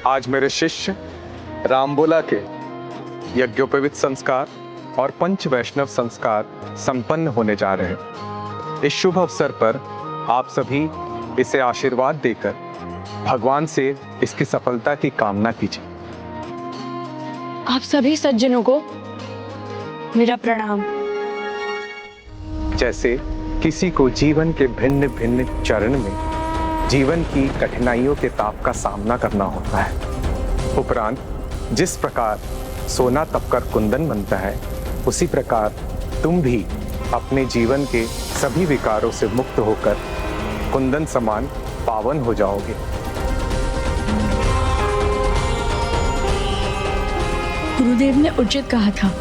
आज मेरे शिष्य रामबोला के यज्ञोपवीत संस्कार और पंच वैष्णव संस्कार संपन्न होने जा रहे हैं। इस शुभ अवसर पर आप सभी इसे आशीर्वाद देकर भगवान से इसकी सफलता की कामना कीजिए। आप सभी सज्जनों को मेरा प्रणाम। जैसे किसी को जीवन के भिन्न भिन्न चरण में जीवन की कठिनाइयों के ताप का सामना करना होता है, उपरांत जिस प्रकार सोना तपकर कुंदन बनता है, उसी प्रकार तुम भी अपने जीवन के सभी विकारों से मुक्त होकर कुंदन समान पावन हो जाओगे। गुरुदेव ने उचित कहा था,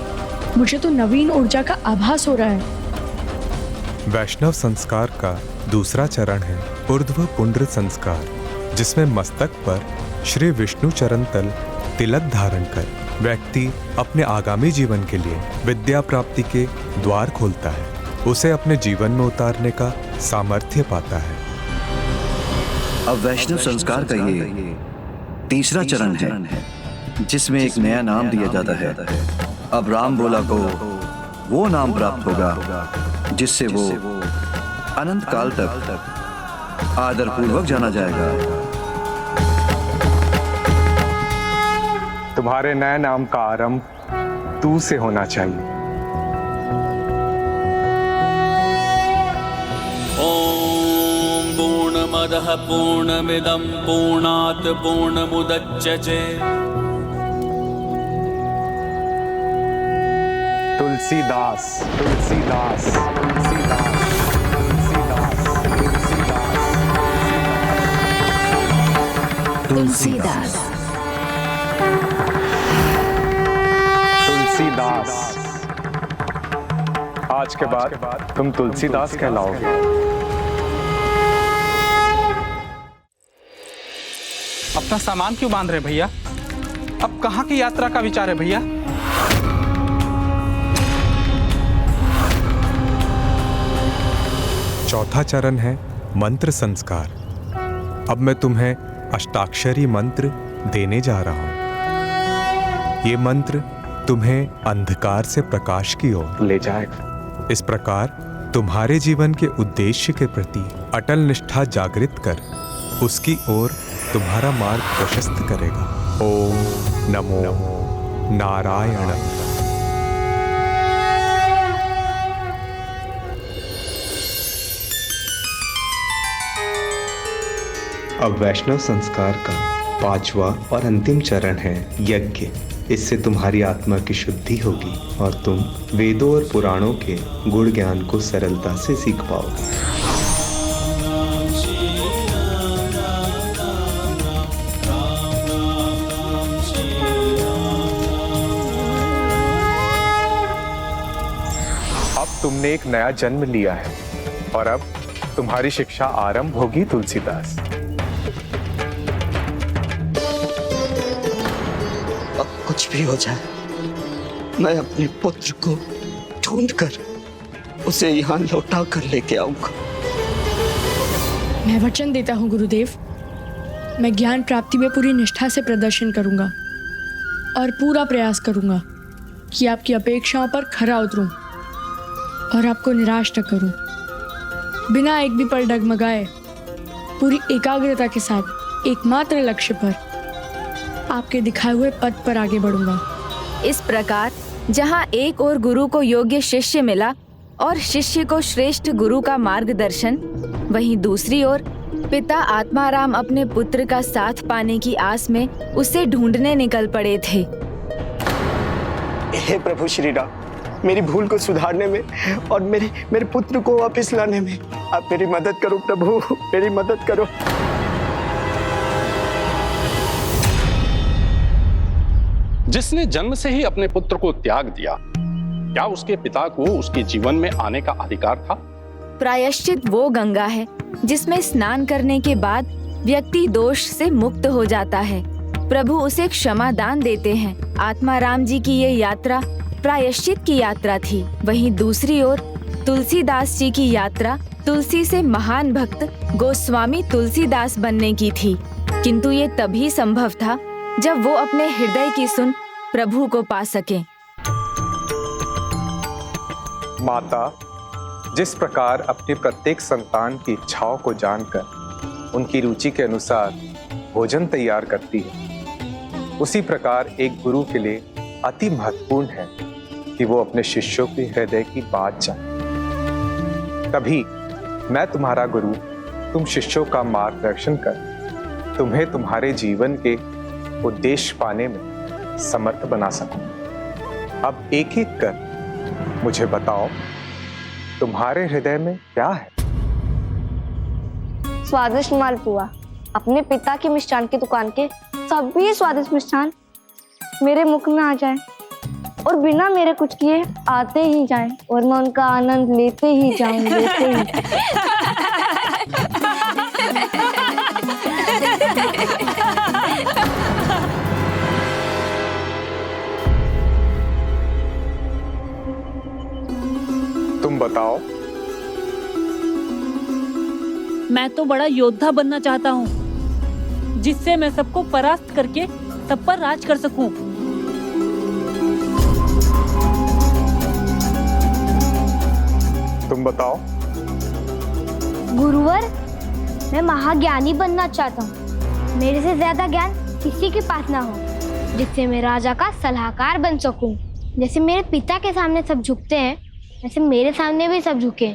मुझे तो नवीन ऊर्जा का आभास हो रहा है। वैष्णव संस्कार का दूसरा चरण है ऊर्ध्व पुंड्र संस्कार, जिसमें मस्तक पर श्री विष्णु चरण तल तिलक धारण कर व्यक्ति अपने आगामी जीवन के लिए विद्या प्राप्ति के द्वार खोलता है, उसे अपने जीवन में उतारने का सामर्थ्य पाता है। अब वैष्णव संस्कार का ये तीसरा चरण है, जिसमें एक नया नाम दिया जाता है। अब रामबोला को वो नाम प्राप्त होगा जिससे वो अनंत काल तक आदर पूर्वक जाना जाएगा। तुम्हारे नए नाम का आरंभ तू से होना चाहिए। ओम पूर्णमदः पूर्णमिदं पूर्णात् पूर्णमुदच्यते। तुलसीदास, तुलसीदास, तुलसीदास, तुलसीदास, तुलसीदास, तुलसीदास। आज के बाद तुम तुलसीदास कहलाओगे। अपना सामान क्यों बांध रहे भैया? अब कहाँ की यात्रा का विचार है भैया? चौथा चरण है मंत्र संस्कार। अब मैं तुम्हें अष्टाक्षरी मंत्र देने जा रहा हूं। ये मंत्र तुम्हें अंधकार से प्रकाश की ओर ले जाएगा। इस प्रकार तुम्हारे जीवन के उद्देश्य के प्रति अटल निष्ठा जागृत कर उसकी ओर तुम्हारा मार्ग प्रशस्त करेगा। ओम नमो नारायण। अब वैष्णव संस्कार का पांचवा और अंतिम चरण है यज्ञ। इससे तुम्हारी आत्मा की शुद्धि होगी और तुम वेदों और पुराणों के गुण ज्ञान को सरलता से सीख पाओगे। अब तुमने एक नया जन्म लिया है और अब तुम्हारी शिक्षा आरंभ होगी तुलसीदास। कुछ भी हो जाए, मैं अपने पुत्र को ढूंढकर उसे यहाँ लौटा कर लेके आऊंगा। मैं वचन देता हूँ गुरुदेव, मैं ज्ञान प्राप्ति में पूरी निष्ठा से प्रदर्शन करूंगा और पूरा प्रयास करूंगा कि आपकी अपेक्षाओं पर खरा उतरूं और आपको निराश न करूं। बिना एक भी पल डगमगाए पूरी एकाग्रता के साथ एकमात्र लक्ष्य पर, आपके दिखाए हुए पथ पर आगे बढ़ूंगा। इस प्रकार जहाँ एक और गुरु को योग्य शिष्य मिला और शिष्य को श्रेष्ठ गुरु का मार्गदर्शन, वहीं दूसरी ओर पिता आत्माराम अपने पुत्र का साथ पाने की आस में उसे ढूंढने निकल पड़े थे। हे प्रभु श्री राम, मेरी भूल को सुधारने में और मेरे पुत्र को वापस लाने में आप मेरी मदद करो प्रभु, मेरी मदद करो। जिसने जन्म से ही अपने पुत्र को त्याग दिया, क्या उसके पिता को उसके जीवन में आने का अधिकार था? प्रायश्चित वो गंगा है जिसमें स्नान करने के बाद व्यक्ति दोष से मुक्त हो जाता है। प्रभु उसे क्षमा दान देते हैं। आत्माराम जी की ये यात्रा प्रायश्चित की यात्रा थी। वहीं दूसरी ओर तुलसीदास जी की यात्रा तुलसी से महान भक्त गोस्वामी तुलसीदास बनने की थी। किंतु ये तभी संभव था जब वो अपने हृदय की सुन प्रभु को पा सके। माता जिस प्रकार अपनी प्रत्येक संतान की इच्छाओं को जानकर उनकी रुचि के अनुसार भोजन तैयार करती है, उसी प्रकार एक गुरु के लिए अति महत्वपूर्ण है कि वो अपने शिष्यों के हृदय की बात जाने। तभी मैं तुम्हारा गुरु, तुम शिष्यों का मार्गदर्शन कर तुम्हें तुम्हारे जीवन के उद्देश्य पाने में समर्थ बना सकूं। अब एक एक कर मुझे बताओ, तुम्हारे हृदय में क्या है? स्वादिष्ट मालपुआ। अपने पिता की मिष्ठान की दुकान के सभी स्वादिष्ट मिष्ठान मेरे मुख में आ जाए और बिना मेरे कुछ किए आते ही जाएं और मैं उनका आनंद लेते ही जाऊं, लेते ही। तुम बताओ। मैं तो बड़ा योद्धा बनना चाहता हूँ, जिससे मैं सबको परास्त करके सब पर राज कर सकूं। तुम बताओ। गुरुवर, मैं महाज्ञानी बनना चाहता हूँ। मेरे से ज्यादा ज्ञान किसी के पास ना हो, जिससे मैं राजा का सलाहकार बन सकूं। जैसे मेरे पिता के सामने सब झुकते हैं, वैसे मेरे सामने भी सब झुके।